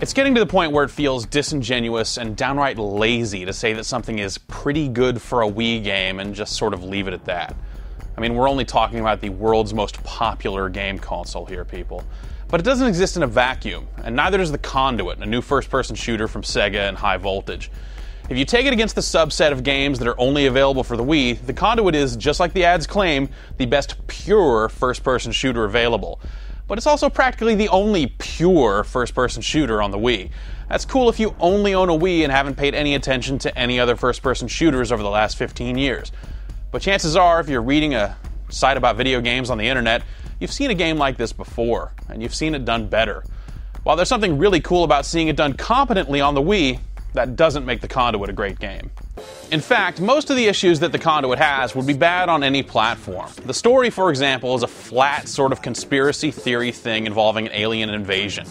It's getting to the point where it feels disingenuous and downright lazy to say that something is pretty good for a Wii game and just sort of leave it at that. I mean, we're only talking about the world's most popular game console here, people. But it doesn't exist in a vacuum, and neither does the Conduit, a new first-person shooter from SEGA and High Voltage. If you take it against the subset of games that are only available for the Wii, the Conduit is, just like the ads claim, the best pure first-person shooter available. But it's also practically the only pure first-person shooter on the Wii. That's cool if you only own a Wii and haven't paid any attention to any other first-person shooters over the last 15 years. But chances are, if you're reading a site about video games on the internet, you've seen a game like this before, and you've seen it done better. While there's something really cool about seeing it done competently on the Wii, that doesn't make the Conduit a great game. In fact, most of the issues that the Conduit has would be bad on any platform. The story, for example, is a flat sort of conspiracy theory thing involving an alien invasion.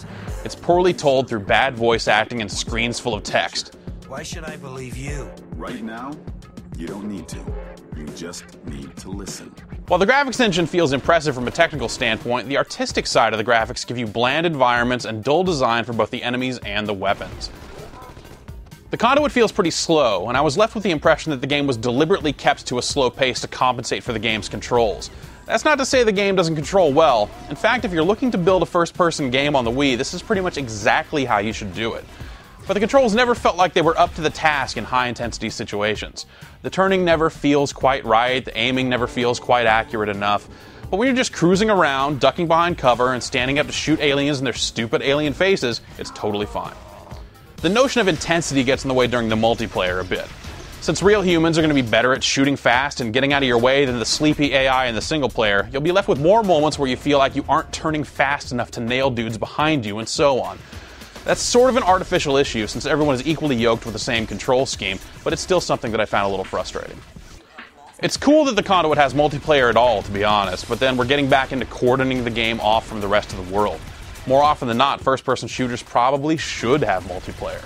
It's poorly told through bad voice acting and screens full of text. Why should I believe you? Right now, you don't need to. You just need to listen. While the graphics engine feels impressive from a technical standpoint, the artistic side of the graphics give you bland environments and dull design for both the enemies and the weapons. The Conduit feels pretty slow, and I was left with the impression that the game was deliberately kept to a slow pace to compensate for the game's controls. That's not to say the game doesn't control well. In fact, if you're looking to build a first-person game on the Wii, this is pretty much exactly how you should do it. But the controls never felt like they were up to the task in high-intensity situations. The turning never feels quite right, the aiming never feels quite accurate enough. But when you're just cruising around, ducking behind cover, and standing up to shoot aliens in their stupid alien faces, it's totally fine. The notion of intensity gets in the way during the multiplayer a bit. Since real humans are going to be better at shooting fast and getting out of your way than the sleepy AI in the single player, you'll be left with more moments where you feel like you aren't turning fast enough to nail dudes behind you and so on. That's sort of an artificial issue since everyone is equally yoked with the same control scheme, but it's still something that I found a little frustrating. It's cool that the Conduit has multiplayer at all, to be honest, but then we're getting back into cordoning the game off from the rest of the world. More often than not, first-person shooters probably should have multiplayer.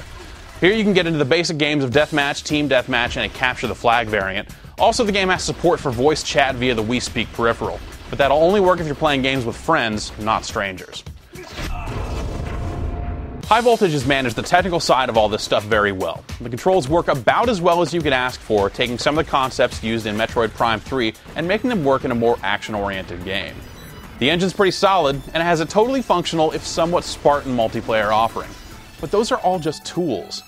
Here you can get into the basic games of deathmatch, team deathmatch, and a capture the flag variant. Also, the game has support for voice chat via the Wii Speak peripheral, but that'll only work if you're playing games with friends, not strangers. High Voltage has managed the technical side of all this stuff very well. The controls work about as well as you could ask for, taking some of the concepts used in Metroid Prime 3 and making them work in a more action-oriented game. The engine's pretty solid, and it has a totally functional, if somewhat Spartan multiplayer offering. But those are all just tools.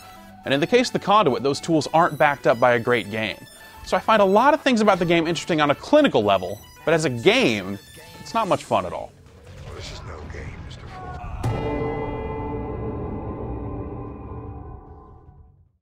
And in the case of the Conduit, those tools aren't backed up by a great game. So I find a lot of things about the game interesting on a clinical level, but as a game, it's not much fun at all. This is no game.